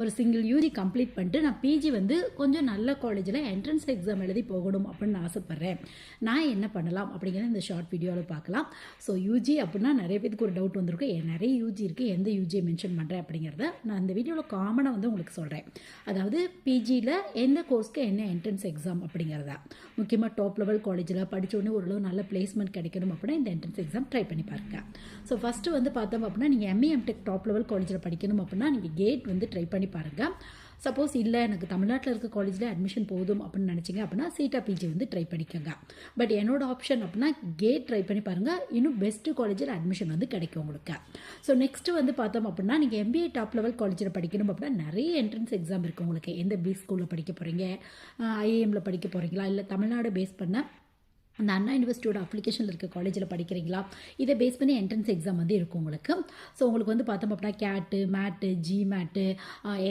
ஒரு single UG complete பண்ணிட்டு நான் பிஜி வந்து கொஞ்சம் நல்ல காலேஜில் என்ட்ரன்ஸ் எக்ஸாம் எழுதி போகணும் அப்படின்னு நான் ஆசைப்பட்றேன். நான் என்ன பண்ணலாம் அப்படிங்கிறத இந்த ஷார்ட் வீடியோவில் பார்க்கலாம். ஸோ யூஜி அப்படின்னா நிறைய பேருக்கு ஒரு டவுட் வந்திருக்கும், நிறைய யூஜி இருக்குது, எந்த யூஜியை மென்ஷன் பண்ணுறேன் அப்படிங்கிறத நான் இந்த வீடியோவில் காமனாக வந்து உங்களுக்கு சொல்கிறேன். அதாவது பிஜியில் எந்த கோர்ஸ்க்கு என்ன என்ட்ரன்ஸ் எக்ஸாம் அப்படிங்கிறதா. முக்கியமாக டாப் லெவல் காலேஜில் படித்த உடனே ஓரளவு நல்ல பிளேஸ்மெண்ட் கிடைக்கணும் அப்படின்னா இந்த என்ட்ரன்ஸ் எக்ஸாம் ட்ரை பண்ணி பாருங்க. ஸோ ஃபஸ்ட்டு வந்து பார்த்தோம் அப்படின்னா நீங்கள் எம்ஏ எம்டெக் டாப் லெவல் காலேஜில் படிக்கணும் அப்படின்னா நீங்கள் கேட் வந்து ட்ரை பண்ணி பாருங்கள். சப்போஸ் இல்லை எனக்கு தமிழ்நாட்டில் இருக்க காலேஜில் அட்மிஷன் போதும் அப்படின்னு நினச்சிங்க அப்படின்னா சீட்டா பிஜி வந்து ட்ரை பண்ணிக்கோங்க. பட் என்னோட ஆப்ஷன் அப்படின்னா கேட் ட்ரை பண்ணி பாருங்கள், இன்னும் பெஸ்ட்டு காலேஜில் அட்மிஷன் வந்து கிடைக்கும் உங்களுக்கு. ஸோ நெக்ஸ்ட்டு வந்து பார்த்தோம் அப்படின்னா நீங்கள் எம்பிஏ டாப் லெவல் காலேஜில் படிக்கணும் அப்படின்னா நிறைய என்ட்ரன்ஸ் எக்ஸாம் இருக்குது உங்களுக்கு. எந்த பி ஸ்கூலில் படிக்க போகிறீங்க, ஐஏஎம்மில் படிக்க போகிறீங்களா, இல்லை தமிழ்நாடு பேஸ் பண்ண அந்த அண்ணா யூனிவர்சிட்டியோட அப்ளிகேஷனில் இருக்க காலேஜில் படிக்கிறீங்களா, இதை பேஸ் பண்ணி என்ட்ரன்ஸ் எக்ஸாம் வந்து இருக்கும் உங்களுக்கு. ஸோ உங்களுக்கு வந்து பார்த்தோம் அப்படின்னா கேட்டு, மேட்டு, ஜிமேட்டு,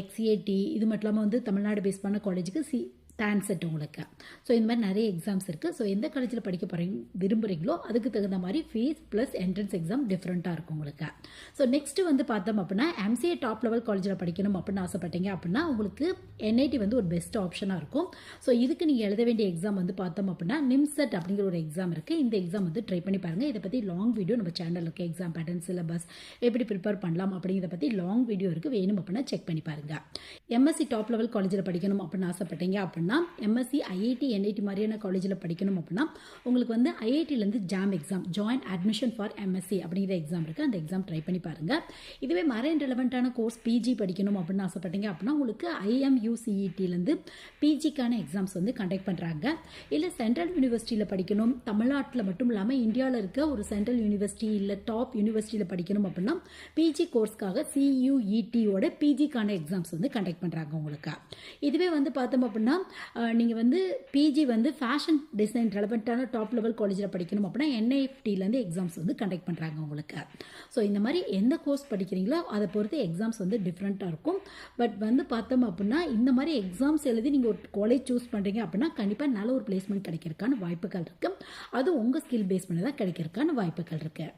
எக்ஸ்ஏடி, இது மட்டும் இல்லாமல் வந்து தமிழ்நாடு பேஸ் பண்ண காலேஜுக்கு டான்செட் உங்களுக்கு. ஸோ இந்த மாதிரி நிறைய எக்ஸாம்ஸ் இருக்குது. ஸோ எந்த காலேஜில் படிக்க விரும்புகிறீங்களோ அதுக்கு தகுந்த மாதிரி ஃபீஸ் ப்ளஸ் என்ட்ரன்ஸ் எக்ஸாம் டிஃப்ரெண்ட்டாக இருக்கும் உங்களுக்கு. ஸோ நெக்ஸ்ட்டு வந்து பார்த்தோம் அப்படின்னா எம்சிஏ டாப் லெவல் காலேஜில் படிக்கணும் அப்படின்னு ஆசைப்பட்டீங்க அப்படின்னா உங்களுக்கு என்ஐடி வந்து ஒரு பெஸ்ட் ஆப்ஷனாக இருக்கும். ஸோ இதுக்கு நீங்கள் எழுத வேண்டிய எக்ஸாம் வந்து பார்த்தோம் அப்படின்னா நிம்செட் அப்படிங்கிற ஒரு எக்ஸாம் இருக்குது. இந்த எக்ஸாம் வந்து ட்ரை பண்ணி பாருங்கள். இதை பற்றி லாங் வீடியோ நம்ம சேனலில் இருக்குது. எக்ஸாம் பேட்டர்ன், சிலபஸ், எப்படி ப்ரிப்பேர் பண்ணலாம் அப்படிங்கிறத பற்றி லாங் வீடியோ இருக்குது. வேணும் அப்படின்னா செக் பண்ணி பாருங்கள். எம்எஸ்சி டாப் லெவல் காலேஜில் படிக்கணும் அப்படின்னு ஆசைப்பட்டீங்க அப்படின்னா எம்எஸ்சி, ஐஐடி, என்ஐடி மாதிரியான காலேஜில் படிக்கணும் அப்படின்னா உங்களுக்கு வந்து ஐஐடியிலேருந்து JAM exam, joint admission for MSc அப்படிங்கிற எக்ஸாம் இருக்குது. அந்த எக்ஸாம் ட்ரை பண்ணி பாருங்கள். இதுவே மரைன் ரெலவெண்ட்டான கோர்ஸ் பிஜி படிக்கணும் அப்படின்னு ஆசைப்பட்டீங்க அப்படின்னா உங்களுக்கு ஐஎம்யூசிஇடிலேருந்து பிஜிக்கான எக்ஸாம்ஸ் வந்து கண்டக்ட் பண்ணுறாங்க. இல்லை சென்ட்ரல் யூனிவர்சிட்டியில் படிக்கணும், தமிழ்நாட்டில் மட்டும் இல்லாமல் இந்தியாவில் இருக்க ஒரு சென்ட்ரல் யூனிவர்சிட்டி இல்லை டாப் யூனிவர்சிட்டியில் படிக்கணும் அப்படின்னா பிஜி கோர்ஸ்க்காக சியூஇடியோட பிஜிக்கான எக்ஸாம்ஸ் வந்து கண்டக்ட் பண்ணுறாங்க உங்களுக்கு. இதுவே வந்து பார்த்தோம் அப்படின்னா நீங்கள் வந்து பிஜி வந்து ஃபேஷன் டிசைன் ரெலவெண்ட்டான டாப் லெவல் காலேஜில் படிக்கணும் அப்படின்னா என்ஐஎஃப்டிலேருந்து எக்ஸாம்ஸ் வந்து கண்டக்ட் பண்ணுறாங்க உங்களுக்கு. ஸோ இந்த மாதிரி எந்த கோர்ஸ் படிக்கிறீங்களோ அதை பொறுத்து எக்ஸாம்ஸ் வந்து டிஃப்ரெண்ட்டாக இருக்கும். பட் வந்து பார்த்தோம் அப்படின்னா இந்த மாதிரி எக்ஸாம்ஸ் எழுதி நீங்கள் ஒரு காலேஜ் சூஸ் பண்ணுறீங்க அப்படின்னா கண்டிப்பாக நல்ல ஒரு பிளேஸ்மெண்ட் கிடைக்கிறதுக்கான வாய்ப்புகள் இருக்குது. அது உங்கள் ஸ்கில் பேஸ் பண்ணி தான் கிடைக்கிறதுக்கான வாய்ப்புகள் இருக்குது.